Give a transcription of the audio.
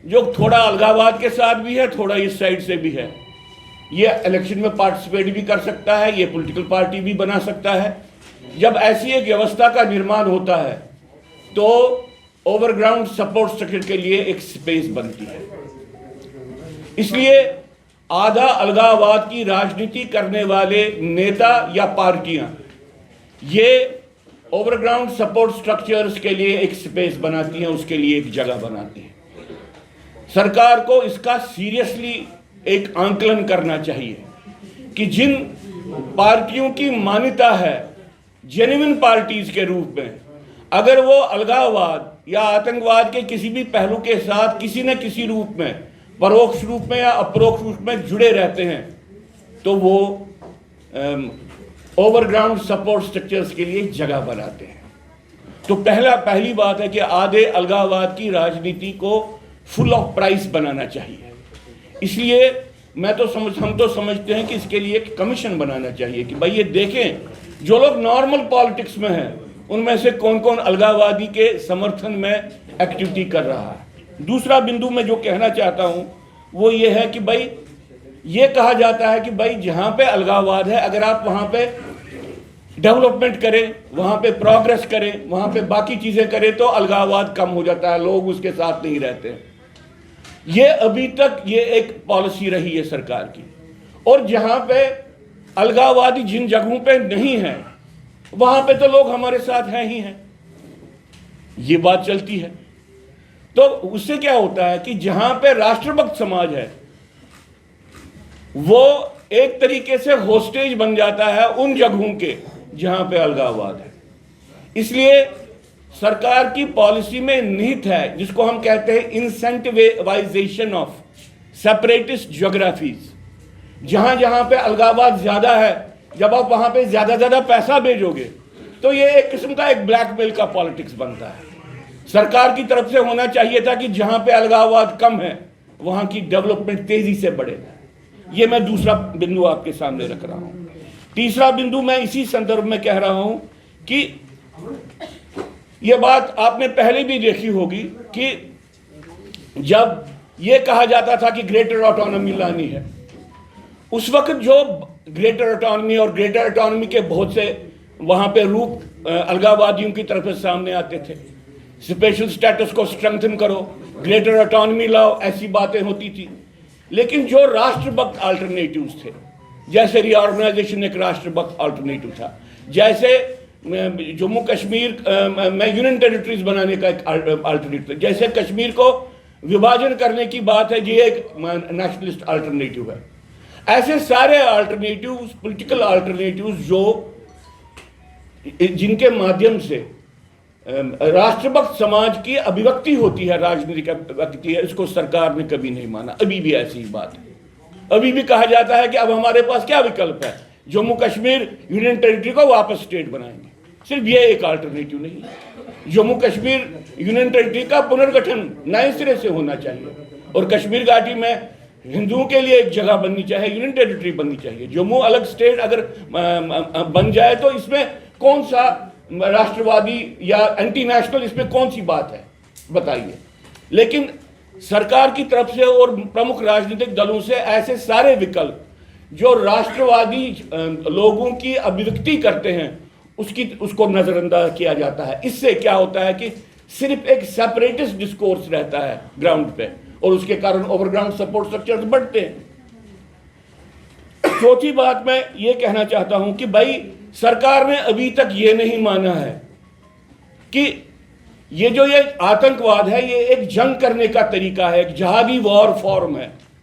जो थोड़ा अलगाववाद के साथ भी है, थोड़ा इस साइड से भी है। ये इलेक्शन में पार्टिसिपेट भी कर सकता है, ये पॉलिटिकल पार्टी भी बना सकता है। जब ऐसी एक व्यवस्था का निर्माण होता है तो ओवरग्राउंड सपोर्ट स्ट्रक्चर के लिए एक स्पेस बनती है। इसलिए आधा अलगाववाद की राजनीति करने वाले नेता या पार्टियां ये ओवरग्राउंड सपोर्ट स्ट्रक्चर्स के लिए एक स्पेस बनाती हैं, उसके लिए एक जगह बनाती हैं। सरकार को इसका सीरियसली एक आंकलन करना चाहिए कि जिन पार्टियों की मान्यता है जेन्युइन पार्टीज के रूप में, अगर वो अलगाववाद या आतंकवाद के किसी भी पहलू के साथ किसी न किसी रूप में, परोक्ष रूप में या अपरोक्ष रूप में जुड़े रहते हैं, तो वो ओवरग्राउंड सपोर्ट स्ट्रक्चर्स के लिए जगह बनाते हैं। तो पहली बात है कि आधे अलगाववाद की राजनीति को फुल ऑफ प्राइस बनाना चाहिए। इसलिए हम तो समझते हैं कि इसके लिए एक कमीशन बनाना चाहिए कि भाई ये देखें जो लोग नॉर्मल पॉलिटिक्स में हैं उनमें से कौन कौन अलगाववादी के समर्थन में एक्टिविटी कर रहा है। दूसरा बिंदु मैं जो कहना चाहता हूं वो ये है कि भाई ये कहा जाता है कि भाई जहां पे अलगाववाद है, अगर आप वहां पे डेवलपमेंट करें, वहां पे प्रोग्रेस करें, वहां पे बाकी चीजें करें तो अलगाववाद कम हो जाता है, लोग उसके साथ नहीं रहते। ये अभी तक ये एक पॉलिसी रही है सरकार की। और जहां पे अलगाववादी जिन जगहों पे नहीं है वहां पे तो लोग हमारे साथ हैं ही हैं, ये बात चलती है। तो उससे क्या होता है कि जहां पे राष्ट्रभक्त समाज है वो एक तरीके से होस्टेज बन जाता है उन जगहों के जहां पे अलगाववाद है। इसलिए सरकार की पॉलिसी में निहित है जिसको हम कहते हैं इंसेंटिवाइजेशन ऑफ सेपरेटिस्ट ज्योग्राफीज। जहां जहां पे अलगाववाद ज्यादा है, जब आप वहां पे ज्यादा पैसा भेजोगे तो ये एक किस्म का एक ब्लैकमेल का पॉलिटिक्स बनता है। सरकार की तरफ से होना चाहिए था कि जहां पे अलगाववाद कम है वहां की डेवलपमेंट तेजी से बढ़े। ये मैं दूसरा बिंदु आपके सामने रख रहा हूं। तीसरा बिंदु मैं इसी संदर्भ में कह रहा हूं कि यह बात आपने पहले भी देखी होगी कि जब यह कहा जाता था कि ग्रेटर ऑटोनॉमी लानी है, उस वक्त जो ग्रेटर ऑटोनॉमी और ग्रेटर ऑटोनॉमी के बहुत से वहां पे रूप अलगाववादियों की तरफ से सामने आते थे। स्पेशल स्टेटस को स्ट्रेंथन करो, ग्रेटर ऑटोनॉमी लाओ, ऐसी बातें होती थी। लेकिन जो राष्ट्रभक्त अल्टरनेटिव्स थे, जैसे रीऑर्गेनाइजेशन एक राष्ट्रभक्त अल्टरनेटिव था, जैसे जम्मू कश्मीर में यूनियन टेरिटरीज बनाने का एक अल्टरनेटिव था, जैसे कश्मीर को विभाजन करने की बात है, ये एक नेशनलिस्ट अल्टरनेटिव है। ऐसे सारे अल्टरनेटिव्स, पॉलिटिकल अल्टरनेटिव्स जिनके माध्यम से राष्ट्रभक्त समाज की अभिव्यक्ति होती है, राजनीतिक अभिव्यक्ति है, इसको सरकार ने कभी नहीं माना। अभी भी ऐसी ही बात है। अभी भी कहा जाता है कि अब हमारे पास क्या विकल्प है, जम्मू कश्मीर यूनियन टेरिटरी को वापस स्टेट बनाएंगे। सिर्फ ये एक अल्टरनेटिव नहीं है, जम्मू कश्मीर यूनियन टेरिटरी का पुनर्गठन नए सिरे से होना चाहिए और कश्मीर घाटी में हिंदुओं के लिए एक जगह बननी चाहिए, यूनियन टेरिटरी बननी चाहिए। जम्मू अलग स्टेट अगर बन जाए तो इसमें कौन सा राष्ट्रवादी या एंटी नेशनल, इसमें कौन सी बात है बताइए। लेकिन सरकार की तरफ से और प्रमुख राजनीतिक दलों से ऐसे सारे विकल्प जो राष्ट्रवादी लोगों की अभिव्यक्ति करते हैं उसको नजरअंदाज किया जाता है। इससे क्या होता है कि सिर्फ एक सेपरेटिस्ट डिस्कोर्स रहता है ग्राउंड पे और उसके कारण ओवरग्राउंड सपोर्ट स्ट्रक्चर्स बढ़ते हैं। चौथी बात मैं ये कहना चाहता हूं कि भाई सरकार ने अभी तक ये नहीं माना है कि ये जो ये आतंकवाद है ये एक जंग करने का तरीका है, एक जिहादी वॉर फॉर्म है।